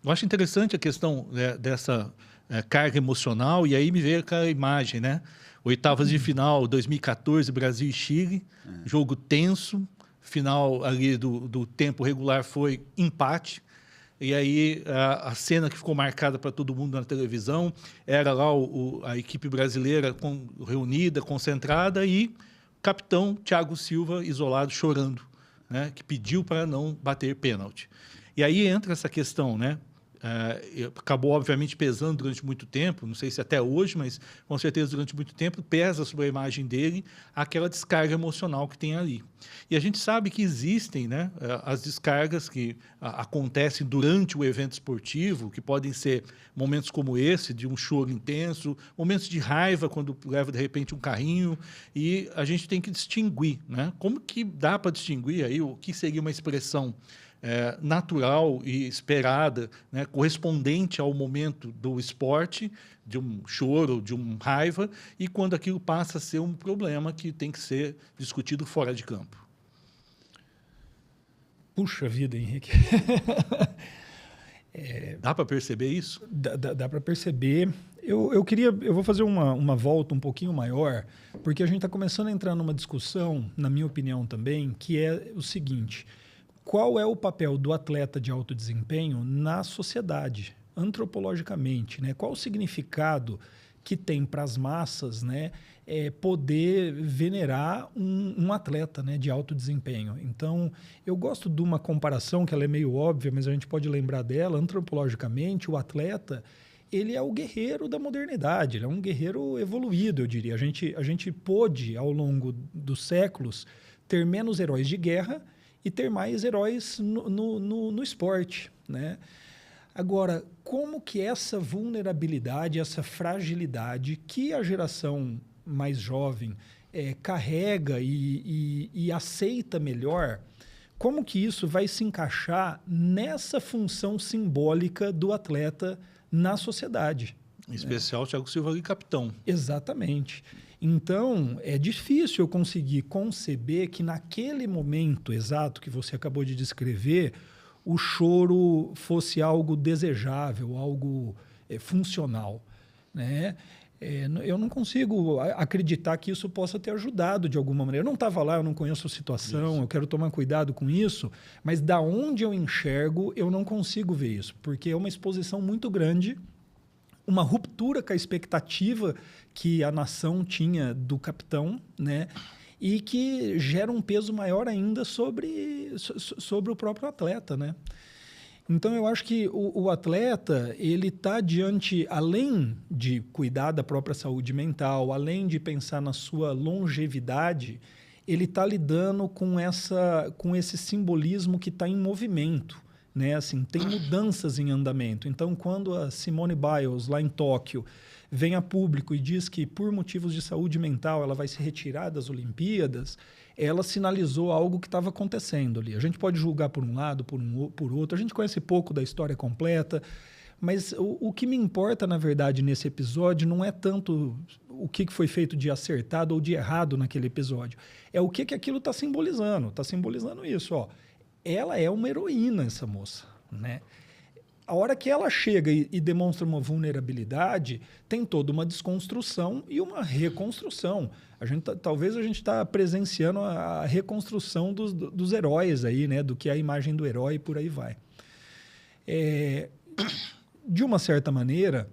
Eu acho interessante a questão, né, dessa carga emocional, e aí me veio aquela imagem, né? Oitavas de final, 2014, Brasil e Chile, jogo tenso, final ali do tempo regular foi empate, e aí a cena que ficou marcada para todo mundo na televisão era lá a equipe brasileira reunida, concentrada, e o capitão Thiago Silva isolado, chorando, né? Que pediu para não bater pênalti. E aí entra essa questão, né? Acabou, obviamente, pesando durante muito tempo, não sei se até hoje, mas com certeza durante muito tempo, pesa sobre a imagem dele aquela descarga emocional que tem ali. E a gente sabe que existem, né, as descargas que acontecem durante o evento esportivo, que podem ser momentos como esse, de um choro intenso, momentos de raiva, quando leva, de repente, um carrinho, e a gente tem que distinguir, né? Como que dá para distinguir aí o que seria uma expressão natural e esperada, né, correspondente ao momento do esporte, de um choro, de uma raiva, e quando aquilo passa a ser um problema que tem que ser discutido fora de campo. Puxa vida, Henrique. Dá para perceber isso? Dá para perceber. Eu vou fazer uma volta um pouquinho maior, porque a gente está começando a entrar numa discussão, na minha opinião também, que é o seguinte: qual é o papel do atleta de alto desempenho na sociedade, antropologicamente, né? Qual o significado que tem para as massas, né, poder venerar um atleta, né, de alto desempenho? Então, eu gosto de uma comparação que ela é meio óbvia, mas a gente pode lembrar dela. Antropologicamente, o atleta, ele é o guerreiro da modernidade, ele é um guerreiro evoluído, eu diria. A gente pôde, ao longo dos séculos, ter menos heróis de guerra e ter mais heróis no esporte, né? Agora, como que essa vulnerabilidade, essa fragilidade que a geração mais jovem carrega e aceita melhor, como que isso vai se encaixar nessa função simbólica do atleta na sociedade? Em especial o Thiago Silva ali, capitão. Exatamente. Então, é difícil eu conseguir conceber que naquele momento exato que você acabou de descrever, o choro fosse algo desejável, algo funcional, né? Eu não consigo acreditar que isso possa ter ajudado de alguma maneira. Eu não estava lá, eu não conheço a situação, isso. Eu quero tomar cuidado com isso, mas da onde eu enxergo, eu não consigo ver isso, porque é uma exposição muito grande, uma ruptura com a expectativa que a nação tinha do capitão, né? E que gera um peso maior ainda sobre o próprio atleta, né? Então, eu acho que o atleta, ele está diante, além de cuidar da própria saúde mental, além de pensar na sua longevidade, ele está lidando com esse simbolismo que está em movimento, né? Assim, tem mudanças em andamento. Então, quando a Simone Biles, lá em Tóquio, vem a público e diz que, por motivos de saúde mental, ela vai se retirar das Olimpíadas, ela sinalizou algo que estava acontecendo ali. A gente pode julgar por um lado, por outro. A gente conhece pouco da história completa, mas o que me importa, na verdade, nesse episódio não é tanto o que foi feito de acertado ou de errado naquele episódio. É o que aquilo está simbolizando. Está simbolizando isso, ó. Ela é uma heroína, essa moça, né? A hora que ela chega e demonstra uma vulnerabilidade, tem toda uma desconstrução e uma reconstrução. Talvez a gente está presenciando a reconstrução dos heróis aí, né? Do que é a imagem do herói e por aí vai. De uma certa maneira,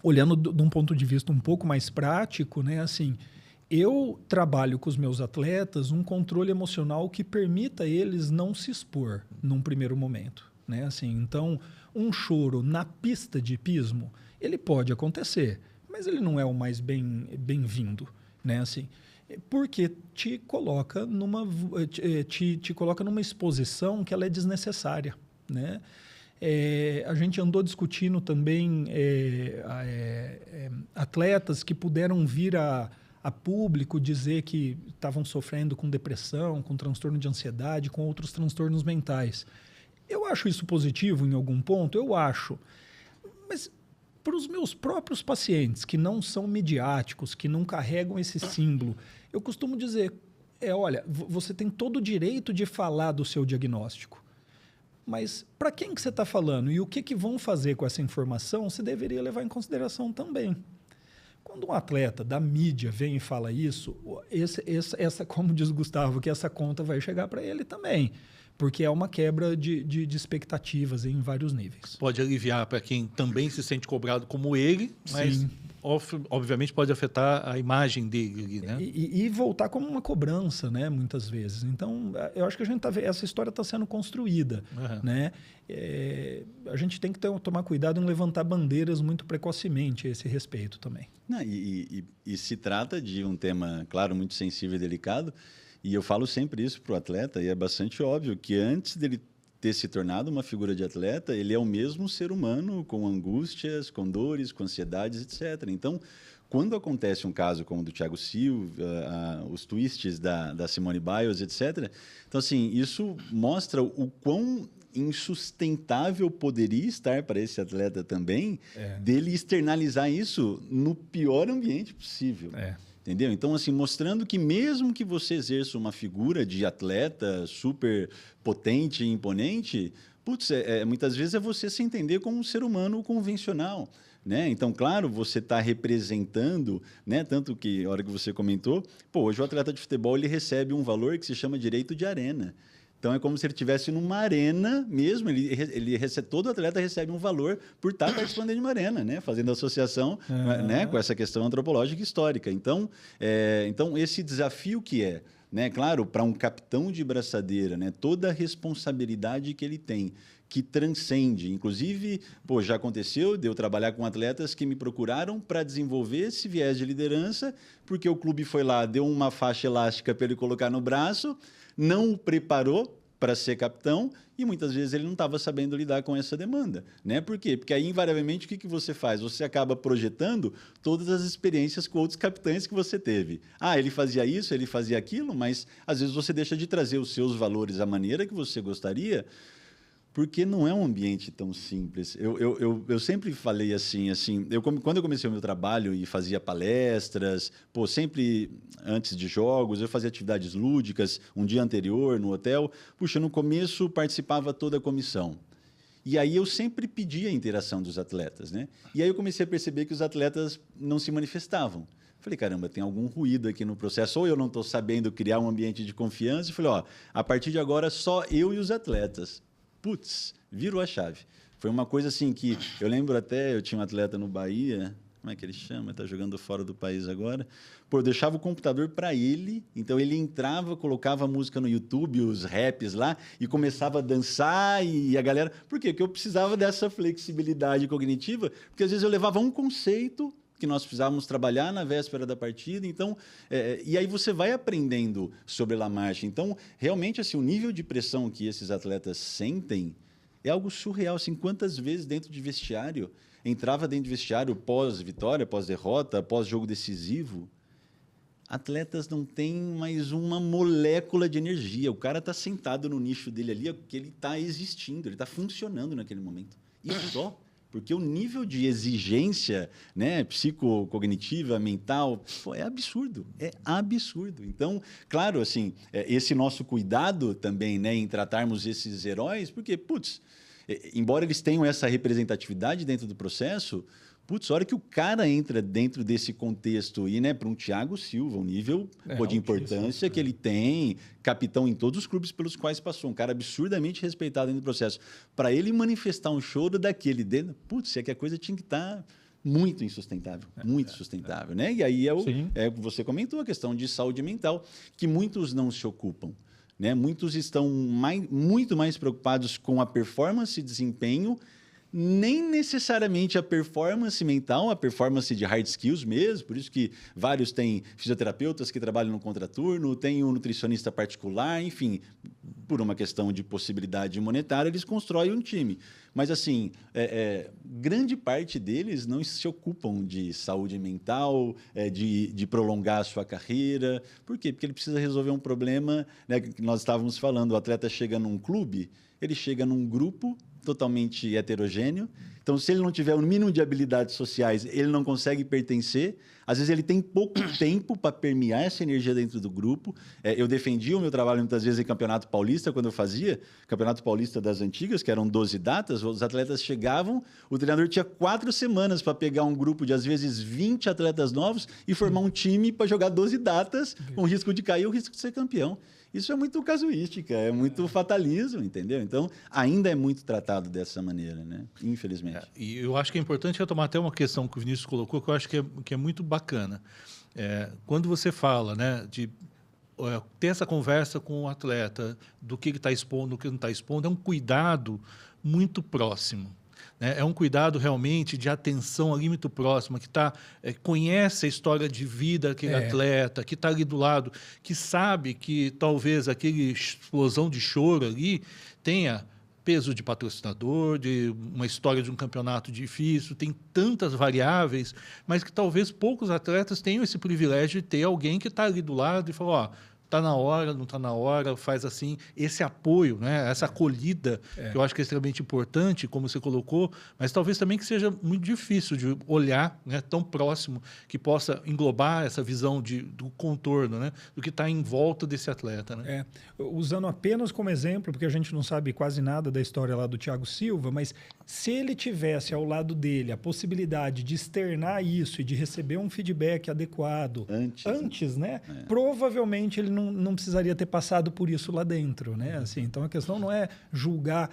olhando de um ponto de vista um pouco mais prático, né? Assim, eu trabalho com os meus atletas um controle emocional que permita eles não se expor num primeiro momento, né? Assim, então, um choro na pista de hipismo, ele pode acontecer, mas ele não é o mais bem-vindo, né? Assim, porque te coloca numa exposição que ela é desnecessária, né? A gente andou discutindo também atletas que puderam vir a público dizer que estavam sofrendo com depressão, com transtorno de ansiedade, com outros transtornos mentais. Eu acho isso positivo em algum ponto? Eu acho. Mas para os meus próprios pacientes, que não são midiáticos, que não carregam esse símbolo, eu costumo dizer, olha, você tem todo o direito de falar do seu diagnóstico. Mas para quem que você está falando e o que vão fazer com essa informação, você deveria levar em consideração também. Quando um atleta da mídia vem e fala isso, como diz o Gustavo, que essa conta vai chegar para ele também, porque é uma quebra de expectativas em vários níveis. Pode aliviar para quem também se sente cobrado como ele, mas obviamente pode afetar a imagem dele, né? E voltar como uma cobrança, né? Muitas vezes. Então, eu acho que a gente essa história está sendo construída, né? A gente tem que tomar cuidado em levantar bandeiras muito precocemente a esse respeito também. Não, e se trata de um tema, claro, muito sensível e delicado, e eu falo sempre isso para o atleta, e é bastante óbvio que antes dele ter se tornado uma figura de atleta, ele é o mesmo ser humano com angústias, com dores, com ansiedades, etc. Então, quando acontece um caso como o do Thiago Silva, os twists da Simone Biles, etc., então, assim, isso mostra o quão insustentável poderia estar para esse atleta também dele externalizar isso no pior ambiente possível. Entendeu? Então, assim, mostrando que mesmo que você exerça uma figura de atleta super potente e imponente, muitas vezes é você se entender como um ser humano convencional. Né? Então, claro, você está representando, né? Tanto que, a hora que você comentou, hoje o atleta de futebol ele recebe um valor que se chama direito de arena. Então, é como se ele estivesse numa arena mesmo. Todo atleta recebe um valor por estar participando de uma arena, né? Fazendo associação né? Com essa questão antropológica e histórica. Então, esse desafio que é, né? Claro, para um capitão de braçadeira, né? Toda a responsabilidade que ele tem, que transcende. Inclusive, já aconteceu de eu trabalhar com atletas que me procuraram para desenvolver esse viés de liderança, porque o clube foi lá, deu uma faixa elástica para ele colocar no braço, não o preparou para ser capitão e muitas vezes ele não estava sabendo lidar com essa demanda. Né? Por quê? Porque aí, invariavelmente, o que você faz? Você acaba projetando todas as experiências com outros capitães que você teve. Ele fazia isso, ele fazia aquilo, mas às vezes você deixa de trazer os seus valores à maneira que você gostaria, porque não é um ambiente tão simples. Eu sempre falei assim, quando eu comecei o meu trabalho e fazia palestras, sempre antes de jogos, eu fazia atividades lúdicas, um dia anterior no hotel. No começo participava toda a comissão. E aí eu sempre pedia a interação dos atletas, né? E aí eu comecei a perceber que os atletas não se manifestavam. Falei, caramba, tem algum ruído aqui no processo, ou eu não estou sabendo criar um ambiente de confiança. E falei, a partir de agora, só eu e os atletas. Virou a chave. Foi uma coisa assim que... Eu lembro até, eu tinha um atleta no Bahia, como é que ele chama? Está jogando fora do país agora. Eu deixava o computador para ele, então ele entrava, colocava a música no YouTube, os raps lá, e começava a dançar, e a galera... Por quê? Porque eu precisava dessa flexibilidade cognitiva, porque às vezes eu levava um conceito que nós precisávamos trabalhar na véspera da partida, então, e aí você vai aprendendo sobre a marcha. Então, realmente, assim, o nível de pressão que esses atletas sentem é algo surreal. Assim, quantas vezes dentro de vestiário, entrava dentro de vestiário pós-vitória, pós-derrota, pós-jogo decisivo, atletas não têm mais uma molécula de energia. O cara está sentado no nicho dele ali, que ele está existindo, ele está funcionando naquele momento. E só... Porque o nível de exigência, né, psicocognitiva, mental, é absurdo. É absurdo. Então, claro, assim, esse nosso cuidado também, né, em tratarmos esses heróis, porque, embora eles tenham essa representatividade dentro do processo, a hora que o cara entra dentro desse contexto e, né, para um Thiago Silva, um nível de importância que ele tem, capitão em todos os clubes pelos quais passou, um cara absurdamente respeitado dentro do processo, para ele manifestar um choro daquele dentro, é que a coisa tinha que estar muito insustentável, muito sustentável, né? E aí você comentou a questão de saúde mental, que muitos não se ocupam. Né? Muitos estão muito mais preocupados com a performance e desempenho, nem necessariamente a performance mental, a performance de hard skills mesmo, por isso que vários têm fisioterapeutas que trabalham no contraturno, tem um nutricionista particular, enfim, por uma questão de possibilidade monetária, eles constroem um time. Mas, assim, grande parte deles não se ocupam de saúde mental, de prolongar a sua carreira. Por quê? Porque ele precisa resolver um problema, né, que nós estávamos falando, o atleta chega num clube, ele chega num grupo totalmente heterogêneo, Então, se ele não tiver o mínimo de habilidades sociais, ele não consegue pertencer. Às vezes, ele tem pouco tempo para permear essa energia dentro do grupo. Eu defendia o meu trabalho muitas vezes em Campeonato Paulista, quando eu fazia Campeonato Paulista das antigas, que eram 12 datas. Os atletas chegavam, o treinador tinha 4 semanas para pegar um grupo de, às vezes, 20 atletas novos e formar um time para jogar 12 datas, com o risco de cair e o risco de ser campeão. Isso é muito casuística, é muito fatalismo, entendeu? Então, ainda é muito tratado dessa maneira, né? Infelizmente. E eu acho que é importante retomar até uma questão que o Vinícius colocou, que eu acho que é muito bacana. Quando você fala, né, de ter essa conversa com o atleta, do que ele está expondo, do que não está expondo, é um cuidado muito próximo. É um cuidado realmente de atenção ali muito próxima, que conhece a história de vida daquele atleta, que está ali do lado, que sabe que talvez aquele explosão de choro ali tenha peso de patrocinador, de uma história de um campeonato difícil, tem tantas variáveis, mas que talvez poucos atletas tenham esse privilégio de ter alguém que está ali do lado e falar, está na hora, não está na hora, faz assim, esse apoio, né? Essa acolhida, que eu acho que é extremamente importante, como você colocou, mas talvez também que seja muito difícil de olhar, né, tão próximo, que possa englobar essa visão do contorno, né, do que está em volta desse atleta. Né? Usando apenas como exemplo, porque a gente não sabe quase nada da história lá do Thiago Silva, mas se ele tivesse ao lado dele a possibilidade de externar isso e de receber um feedback adequado antes, né? Provavelmente ele não precisaria ter passado por isso lá dentro, né? Assim, então a questão não é julgar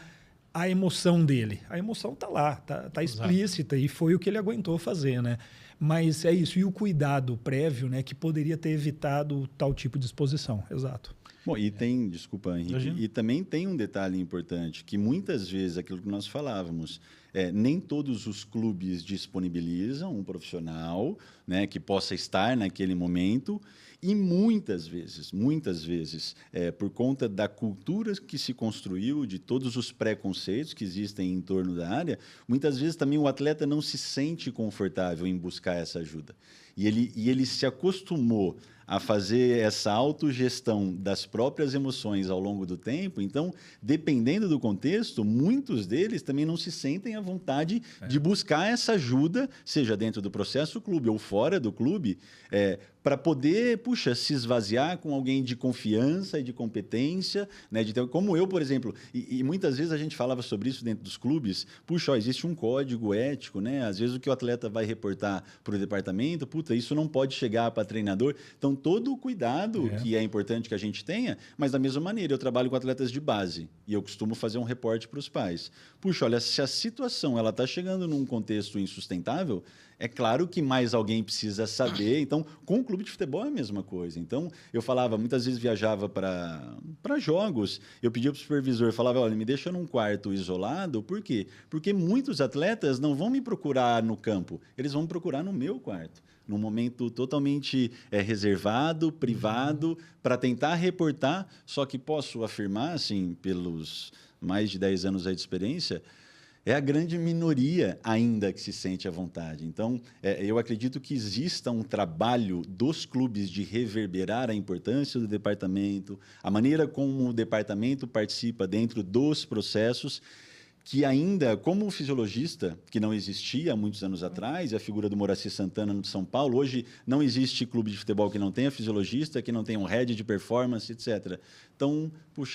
a emoção dele. A emoção está lá, tá explícita e foi o que ele aguentou fazer, né? Mas é isso. E o cuidado prévio, né? Que poderia ter evitado tal tipo de exposição. Exato. Bom, e tem, desculpa, Henrique, e também tem um detalhe importante, que muitas vezes, aquilo que nós falávamos, nem todos os clubes disponibilizam um profissional, né, que possa estar naquele momento, e muitas vezes, por conta da cultura que se construiu, de todos os preconceitos que existem em torno da área, muitas vezes também o atleta não se sente confortável em buscar essa ajuda. E ele se acostumou a fazer essa autogestão das próprias emoções ao longo do tempo. Então, dependendo do contexto, muitos deles também não se sentem à vontade de buscar essa ajuda, seja dentro do processo clube ou fora do clube, para poder, se esvaziar com alguém de confiança e de competência, né? Como eu, por exemplo, e muitas vezes a gente falava sobre isso dentro dos clubes, existe um código ético, né? Às vezes o que o atleta vai reportar para o departamento, isso não pode chegar para treinador. Então, todo o cuidado que é importante que a gente tenha, mas da mesma maneira, eu trabalho com atletas de base e eu costumo fazer um reporte para os pais. Olha, se a situação está chegando num contexto insustentável, é claro que mais alguém precisa saber. Então, com o clube de futebol é a mesma coisa. Então, eu falava, muitas vezes viajava para jogos, eu pedia para o supervisor, falava, olha, me deixa num quarto isolado. Por quê? Porque muitos atletas não vão me procurar no campo, eles vão me procurar no meu quarto, num momento totalmente reservado, privado, para tentar reportar. Só que posso afirmar, assim, pelos mais de 10 anos aí de experiência, é a grande minoria ainda que se sente à vontade. Então, eu acredito que exista um trabalho dos clubes de reverberar a importância do departamento, a maneira como o departamento participa dentro dos processos, que ainda, como fisiologista, que não existia há muitos anos atrás, a figura do Moraci Santana no São Paulo, hoje não existe clube de futebol que não tenha fisiologista, que não tenha um head de performance, etc. Então,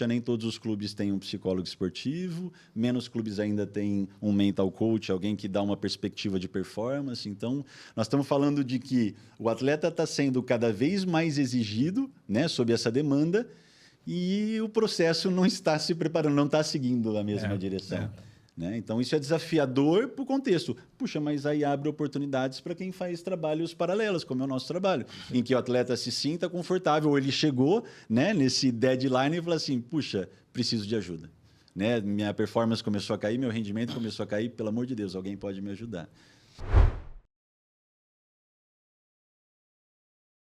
nem todos os clubes têm um psicólogo esportivo, menos clubes ainda têm um mental coach, alguém que dá uma perspectiva de performance. Então, nós estamos falando de que o atleta está sendo cada vez mais exigido, né, sob essa demanda, e o processo não está se preparando, não está seguindo a mesma direção. Né? Então, isso é desafiador para o contexto. Mas aí abre oportunidades para quem faz trabalhos paralelos, como é o nosso trabalho, em que o atleta se sinta confortável, ou ele chegou, né, nesse deadline e fala assim, preciso de ajuda. Né? Minha performance começou a cair, meu rendimento começou a cair, pelo amor de Deus, alguém pode me ajudar.